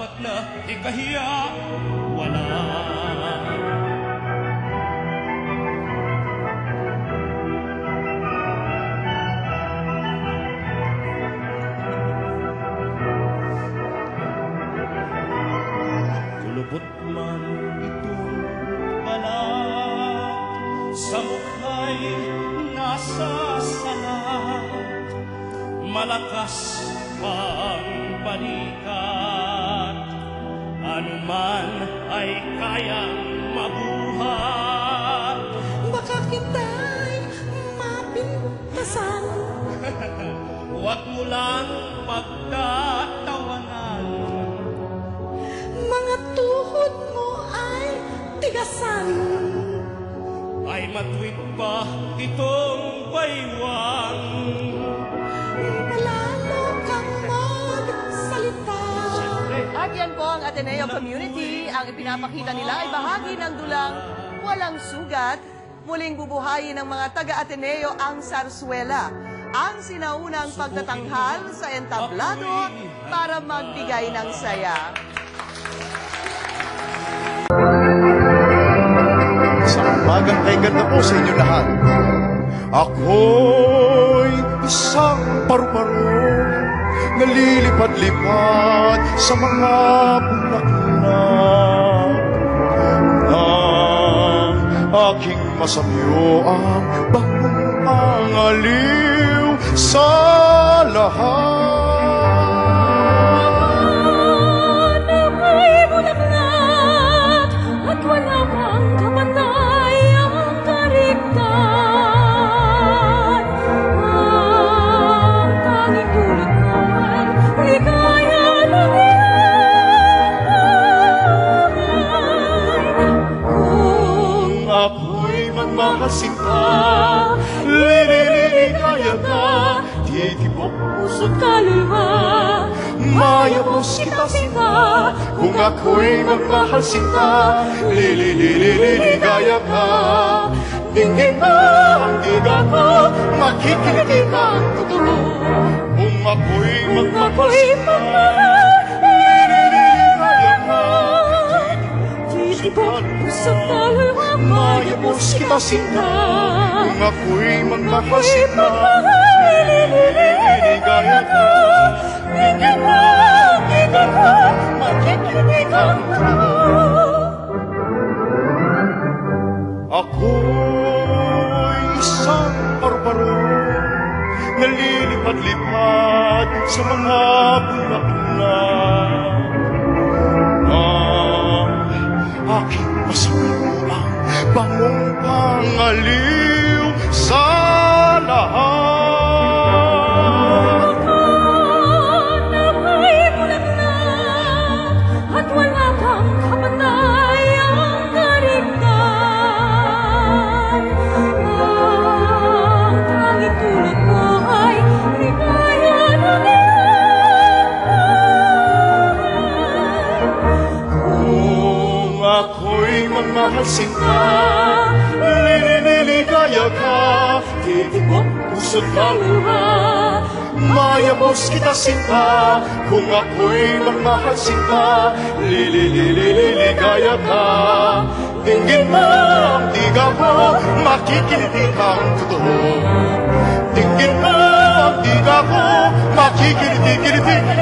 Bakit na ikahiya? Wala. Kulubot man itong balat, sa mukha'y nasa salat, malakas pang balikat, anuman ay kayang mabuhat. Baka kita'y mapintasan. Huwag mo lang pagtatawanan. Mga tuhod mo ay tigasan. Ay matuwid ba itong baywang? Palalo kang magsalita. At yan po ang Ateneo Community. Ang ipinapakita nila ay bahagi ng dulang walang sugat. Muling bubuhayin ng mga taga-Ateneo ang Zarzuela, ang sinaunang pagtatanghal sa entablado para magbigay ng saya. Isang umagang kay ganda po sa inyo lahat. Ako'y isang paru-paro, nalilipad-lipad sa mga bulaklak. Ang aking masamyo ang bangong pangaliw sa lahat. Ako'y bulaklak at wala pang kapatay ang karigtan. Ang tanging dulot mo ay ligaya ng iyong buhay. Kung Ako'y magmakasinta, lililigaya ka, titibok puso't kaluluwa, mayabos kita sinta. Kung ako'y magmahal sinta, lililigaya ka. Tingin mo ang tiga ko, makikiliti ka ang totoo. Kung ako'y magmahal sinta, lililigaya ka. titibok puso't kaluluwa, Mayabos kita sinta. Kung ako'y magmahal sinta, lililigaya ka. Tingin mo ang tiga ko, makikiliti ka ang totoo. Ako'y isang paru-paro, nalilipad-lipad sa mga bulaklak. Ang aking masamyo ang bangong pangaliw sa lahat. Ako'y bulaklak at wala pang kapatay ang karigtan. Ang tanging tulad mo ay ligaya ng iyong buhay. Kung ako'y magmahal sinta, lililigaya ka, titibok puso't kaluluwa, mayabos kita sinta. Kung ako'y magmahal sinta, lililigaya ka. Tingin mo ang tiga ko, makikiliti kang totoo. Tingin mo ang tiga ko, makikiliti-kiliti ka.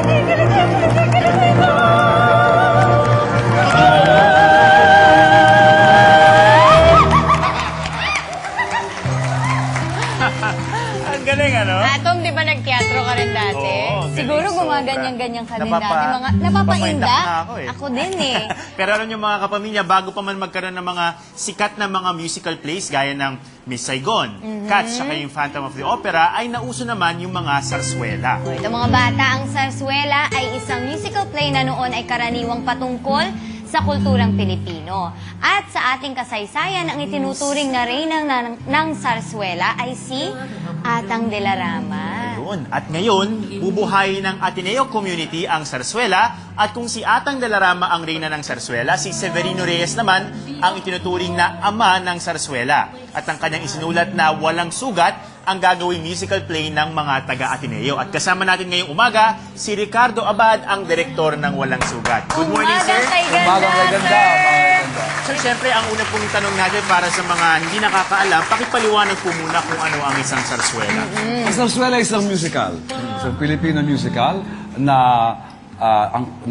Ang galing, ano? Tom, di ba nagteatro ka rin dati? Oo, galing, Siguro sobra. gumaganyan-ganyan ka din dati. Napapainda? na ako eh. Ako din eh. Pero alam niyo mga kapamilya, bago pa man magkaroon ng mga sikat na mga musical plays gaya ng Miss Saigon, Cats, saka yung Phantom of the Opera, ay nauso naman yung mga Zarzuela. Ito mga bata, ang Zarzuela ay isang musical play na noon ay karaniwang patungkol sa kulturang Pilipino. At sa ating kasaysayan, ang itinuturing na reyna ng Zarzuela ay si Atang de la Rama. Yun. At ngayon, bubuhayin ng Ateneo Community ang Zarzuela, at kung si Atang de la Rama ang reyna ng Zarzuela, si Severino Reyes naman ang itinuturing na ama ng Zarzuela. At ang kanyang isinulat na Walang Sugat ang gagawing musical play ng mga taga-Ateneo. At kasama natin ngayong umaga, si Ricardo Abad, ang direktor ng Walang Sugat. Good morning, sir. Umagang maganda. Sir, siyempre, ang una pong tanong natin para sa mga hindi nakakaalam, pakipaliwanag po muna kung ano ang isang sarswela. Ang sarswela ay isang musical. Isang Filipino musical na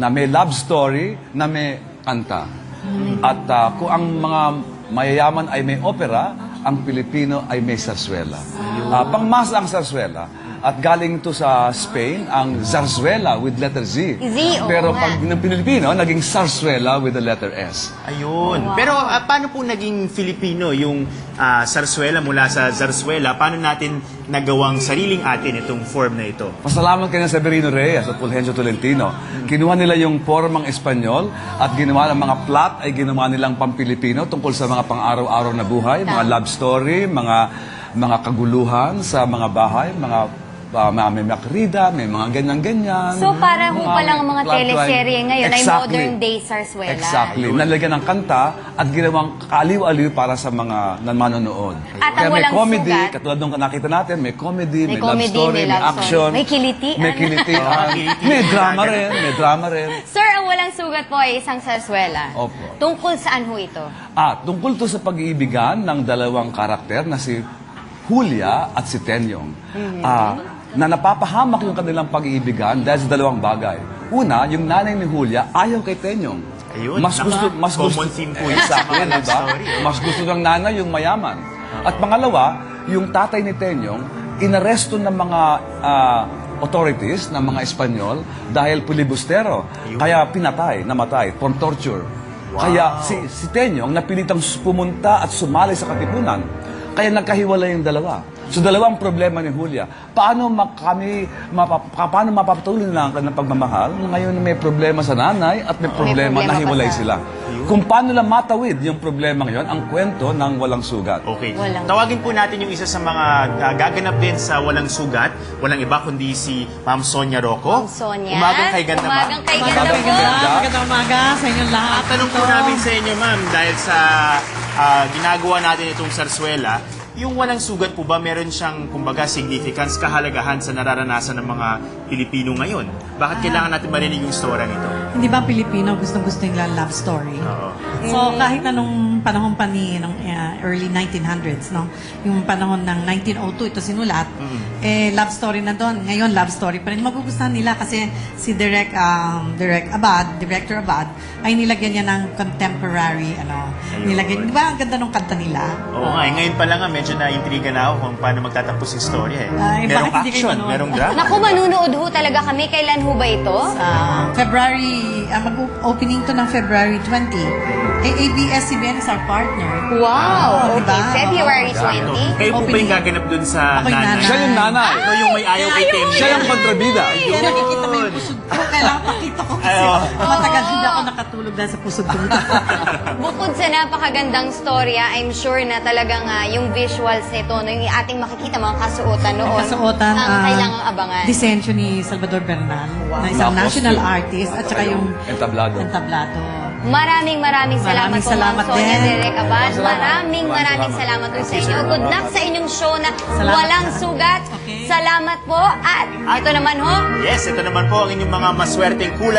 may love story, na may kanta. At kung ang mga mayayaman ay may opera, ang Pilipino ay may sarswela. Pangmasa ang sarswela. At galing to sa Spain, ang zarzuela with letter Z. Z, oo Pero nga. pag ng Pilipino, naging sarswela with the letter S. Ayun. Pero paano po naging Filipino yung sarswela mula sa zarzuela? Paano natin nagawang sariling atin itong form na ito? Pasalamat kay Severino Reyes at Fulgencio Tolentino. Kinuha nila yung formang Espanyol at ginawa ng mga plot ay ginawa nilang Pampilipino tungkol sa mga pang-araw-araw na buhay, mga love story, mga kaguluhan sa mga bahay, may makrida, may mga ganyan-ganyan. So, para ho palang ang mga plot line. teleserye ngayon ay Exactly. modern day sarswela. Exactly. Nalagyan ng kanta at ginawang kaaliw-aliw para sa mga manonood. At Kaya ang may Walang comedy, Sugat. katulad nung nakita natin, may comedy, may love comedy, story, may may love action. story. May kilitian. May kilitian. May drama rin. Sir, ang Walang Sugat po ay isang sarswela. Opo. Tungkol saan ho ito? Tungkol to sa pag-iibigan ng dalawang karakter na si Julia at si Tenyong. Na napapahamak yung kanilang pag-iibigan dahil sa dalawang bagay. Una, yung nanay ni Julia ayaw kay Tenyong. Ayun, common theme po yun sa mga love diba? story. Mas gusto ng nanay yung mayaman. At pangalawa, yung tatay ni Tenyong, inaresto ng mga authorities, ng mga Espanyol, dahil pilibustero. Kaya namatay, for torture. Kaya si Tenyong napilitang pumunta at sumali sa katipunan. Kaya nagkahiwalay yung dalawa. So, dalawang problema ni Julia. Paano mapapatuloy na ang kanilang pagmamahal ngayon may problema sa nanay at may problema problema na hiwalay pa sa- sila? Kung paano lang matawid yung problema ngayon, ang kwento ng Walang Sugat. Okay. Walang- Tawagin po natin yung isa sa mga gaganap din sa Walang Sugat. Walang iba kundi si Ma'am Sonia Rocco. Ma'am Sonia. Umagang kay ganda, ma'am. Umagang kay ganda po. Magandang umaga sa inyong lahat. Ang tanong po namin sa inyo, ma'am, dahil sa ginagawa natin itong sarswela, yung Walang Sugat po ba meron siyang, kumbaga, significance, kahalagahan sa nararanasan ng mga Pilipino ngayon? Bakit kailangan natin marinig yung story nito? Hindi ba Pilipino gustong-gusto nila love story? Oo. So kahit anong panahon pa ni early 1900s, no? Yung panahon ng 1902 ito sinulat, love story na doon. Ngayon love story pa rin. Magugustuhan nila kasi si Director Abad ay nilagyan niya ng contemporary nilagyan. Di ba ang ganda ng kanta nila? Oo nga, ngayon pa lang nga, medyo na-intriga na ako kung paano magtatapos yung story eh. Ay, Merong bakit hindi kayo action, manood? merong drama. Naku, manunood ho talaga kami. Kailan ho ba ito? February, mag-opening to ng February 20. ABS-CBN is our partner. Wow! diba? Okay, February 20. Kayo po ba yung gaganap dun sa Ako yung nanay? nanay. Siya yung nanay. Ikaw yung may ayaw kay Tem. Siya yung kontrabida. Kaya nakikita mo yung pusod ko. Kailangan pakita ko kasi matagal hindi ako nakatulog dahil sa pusod ko. Bukod sa napakagandang storya, I'm sure na talagang yung visuals nito, no, yung ating makikita mga kasuotan noon, Kasuotan, ang kailangang abangan. Disensyo ni Salvador Bernal, na isang Tapos national yung- artist, at saka yung Entablado. entablado. Maraming salamat Maraming po, salamat Ma'am Sonia din. Derek Abad. Salamat. Maraming salamat po sa inyo. Good luck sa inyong show na Salamat. Walang Sugat. Okay. Salamat po. At ito naman ho, Yes, ito naman po ang inyong mga maswerteng kulay.